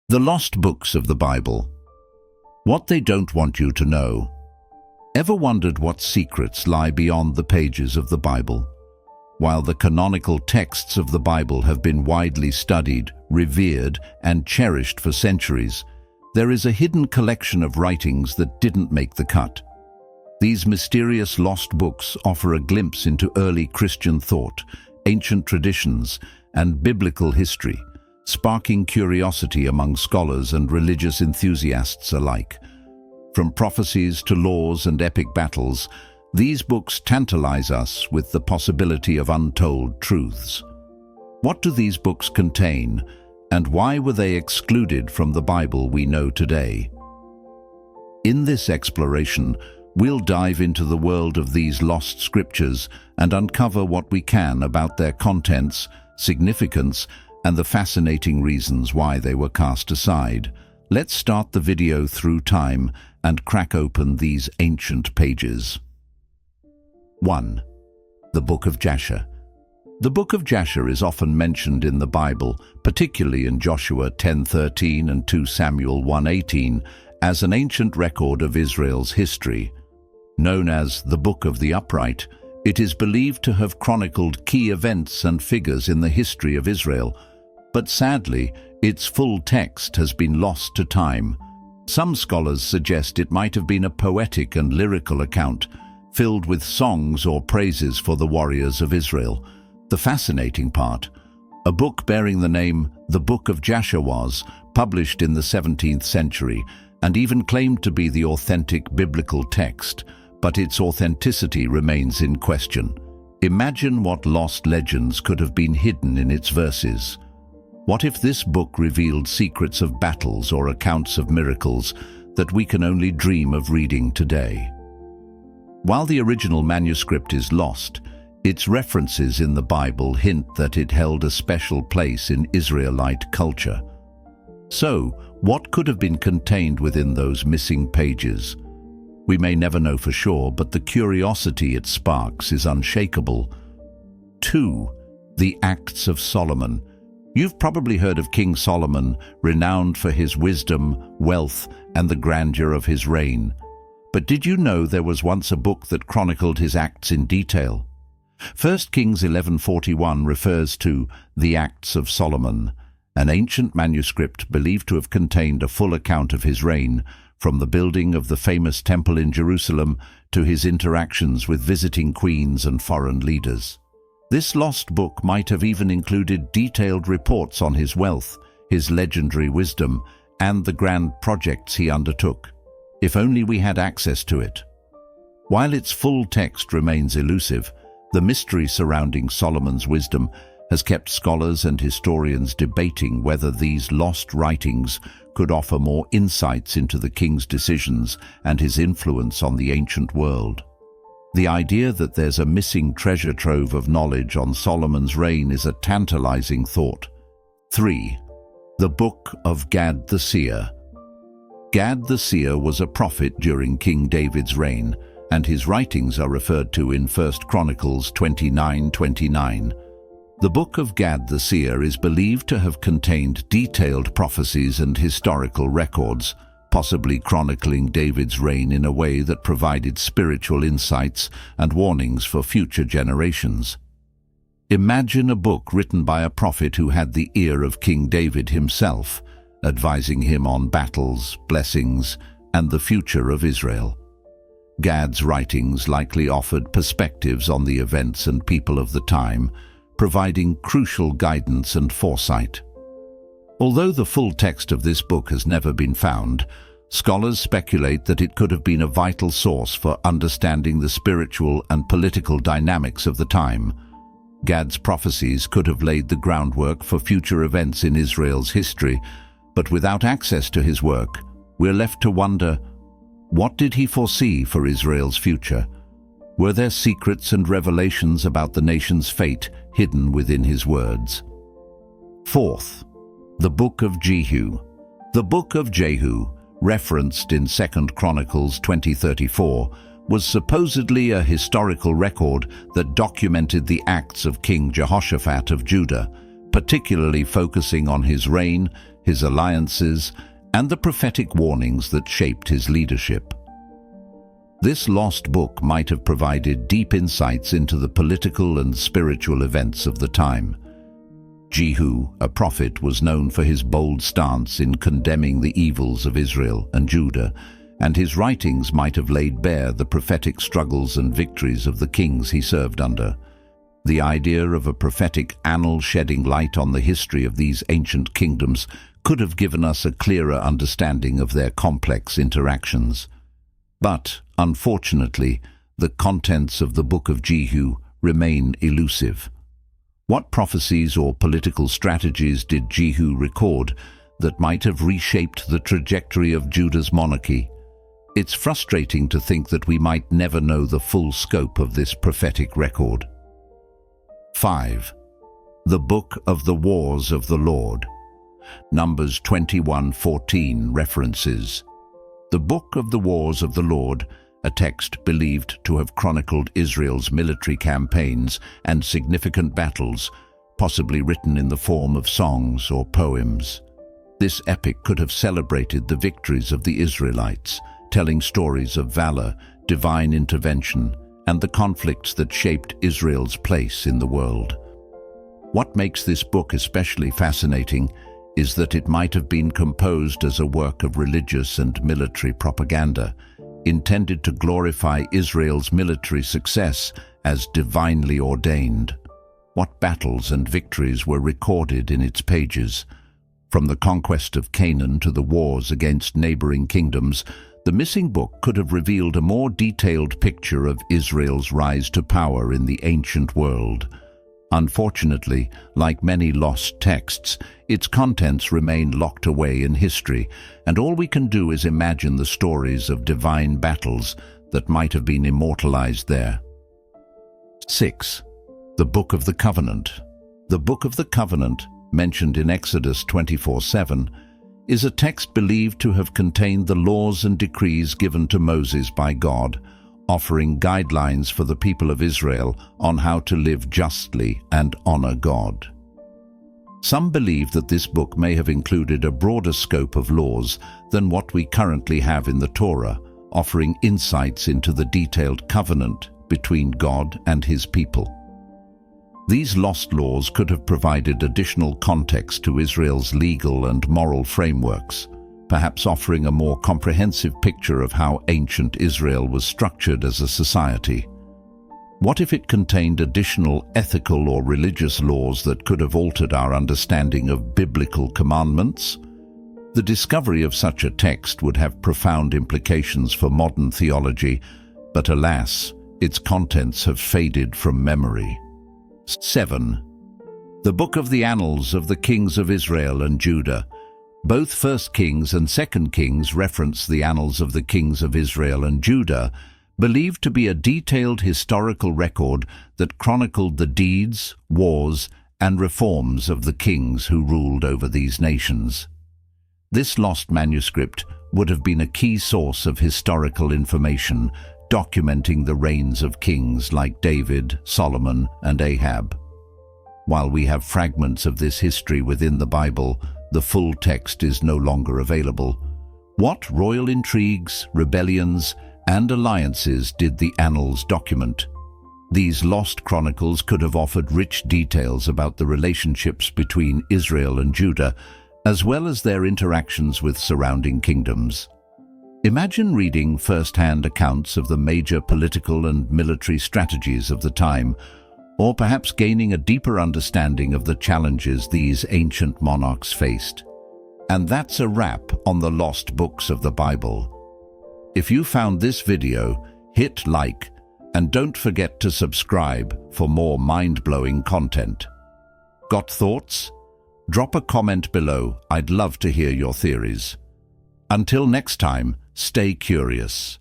The lost books of the Bible. What they don't want you to know. Ever wondered what secrets lie beyond the pages of the Bible? While the canonical texts of the Bible have been widely studied, revered, and cherished for centuries, there is a hidden collection of writings that didn't make the cut. These mysterious lost books offer a glimpse into early Christian thought, ancient traditions, and biblical history, sparking curiosity among scholars and religious enthusiasts alike. From prophecies to laws and epic battles, these books tantalize us with the possibility of untold truths. What do these books contain, and why were they excluded from the Bible we know today? In this exploration, we'll dive into the world of these lost scriptures and uncover what we can about their contents, significance, and the fascinating reasons why they were cast aside. Let's start the video through time and crack open these ancient pages. 1. The Book of Jasher. The Book of Jasher is often mentioned in the Bible, particularly in Joshua 10:13 and 2 Samuel 1:18, as an ancient record of Israel's history. Known as the Book of the Upright, it is believed to have chronicled key events and figures in the history of Israel, but sadly, its full text has been lost to time. Some scholars suggest it might have been a poetic and lyrical account, filled with songs or praises for the warriors of Israel. The fascinating part, a book bearing the name The Book of Jasher was published in the 17th century and even claimed to be the authentic biblical text, but its authenticity remains in question. Imagine what lost legends could have been hidden in its verses. What if this book revealed secrets of battles or accounts of miracles that we can only dream of reading today? While the original manuscript is lost, its references in the Bible hint that it held a special place in Israelite culture. So, what could have been contained within those missing pages? We may never know for sure, but the curiosity it sparks is unshakable. 2. The Acts of Solomon. You've probably heard of King Solomon, renowned for his wisdom, wealth, and the grandeur of his reign. But did you know there was once a book that chronicled his acts in detail? 1 Kings 11:41 refers to the Acts of Solomon, an ancient manuscript believed to have contained a full account of his reign, from the building of the famous temple in Jerusalem to his interactions with visiting queens and foreign leaders. This lost book might have even included detailed reports on his wealth, his legendary wisdom, and the grand projects he undertook. If only we had access to it. While its full text remains elusive, the mystery surrounding Solomon's wisdom has kept scholars and historians debating whether these lost writings could offer more insights into the king's decisions and his influence on the ancient world. The idea that there's a missing treasure trove of knowledge on Solomon's reign is a tantalizing thought. 3. The Book of Gad the Seer. Gad the Seer was a prophet during King David's reign, and his writings are referred to in 1 Chronicles 29:29. The Book of Gad the Seer is believed to have contained detailed prophecies and historical records, possibly chronicling David's reign in a way that provided spiritual insights and warnings for future generations. Imagine a book written by a prophet who had the ear of King David himself, advising him on battles, blessings, and the future of Israel. Gad's writings likely offered perspectives on the events and people of the time, providing crucial guidance and foresight. Although the full text of this book has never been found, scholars speculate that it could have been a vital source for understanding the spiritual and political dynamics of the time. Gad's prophecies could have laid the groundwork for future events in Israel's history, but without access to his work, we're left to wonder, what did he foresee for Israel's future? Were there secrets and revelations about the nation's fate hidden within his words? 4th, the Book of Jehu. The Book of Jehu, referenced in 2 Chronicles 20:34, was supposedly a historical record that documented the acts of King Jehoshaphat of Judah, particularly focusing on his reign, his alliances, and the prophetic warnings that shaped his leadership. This lost book might have provided deep insights into the political and spiritual events of the time. Jehu, a prophet, was known for his bold stance in condemning the evils of Israel and Judah, and his writings might have laid bare the prophetic struggles and victories of the kings he served under. The idea of a prophetic annal shedding light on the history of these ancient kingdoms could have given us a clearer understanding of their complex interactions. But, unfortunately, the contents of the Book of Jehu remain elusive. What prophecies or political strategies did Jehu record that might have reshaped the trajectory of Judah's monarchy? It's frustrating to think that we might never know the full scope of this prophetic record. 5. The Book of the Wars of the Lord. Numbers 21:14 references the Book of the Wars of the Lord, a text believed to have chronicled Israel's military campaigns and significant battles, possibly written in the form of songs or poems. This epic could have celebrated the victories of the Israelites, telling stories of valor, divine intervention, and the conflicts that shaped Israel's place in the world. What makes this book especially fascinating is that it might have been composed as a work of religious and military propaganda, intended to glorify Israel's military success as divinely ordained. What battles and victories were recorded in its pages? From the conquest of Canaan to the wars against neighboring kingdoms, the missing book could have revealed a more detailed picture of Israel's rise to power in the ancient world. Unfortunately, like many lost texts, its contents remain locked away in history, and all we can do is imagine the stories of divine battles that might have been immortalized there. 6. The Book of the Covenant. The Book of the Covenant, mentioned in Exodus 24:7, is a text believed to have contained the laws and decrees given to Moses by God, offering guidelines for the people of Israel on how to live justly and honor God. Some believe that this book may have included a broader scope of laws than what we currently have in the Torah, offering insights into the detailed covenant between God and his people. These lost laws could have provided additional context to Israel's legal and moral frameworks, perhaps offering a more comprehensive picture of how ancient Israel was structured as a society. What if it contained additional ethical or religious laws that could have altered our understanding of biblical commandments? The discovery of such a text would have profound implications for modern theology, but alas, its contents have faded from memory. 7. The Book of the Annals of the Kings of Israel and Judah. Both 1 Kings and 2 Kings reference the annals of the kings of Israel and Judah, believed to be a detailed historical record that chronicled the deeds, wars, and reforms of the kings who ruled over these nations. This lost manuscript would have been a key source of historical information, documenting the reigns of kings like David, Solomon, and Ahab. While we have fragments of this history within the Bible, the full text is no longer available. What royal intrigues, rebellions, and alliances did the annals document? These lost chronicles could have offered rich details about the relationships between Israel and Judah, as well as their interactions with surrounding kingdoms. Imagine reading first-hand accounts of the major political and military strategies of the time, or perhaps gaining a deeper understanding of the challenges these ancient monarchs faced. And that's a wrap on the lost books of the Bible. If you found this video, hit like, and don't forget to subscribe for more mind-blowing content. Got thoughts? Drop a comment below. I'd love to hear your theories. Until next time, stay curious.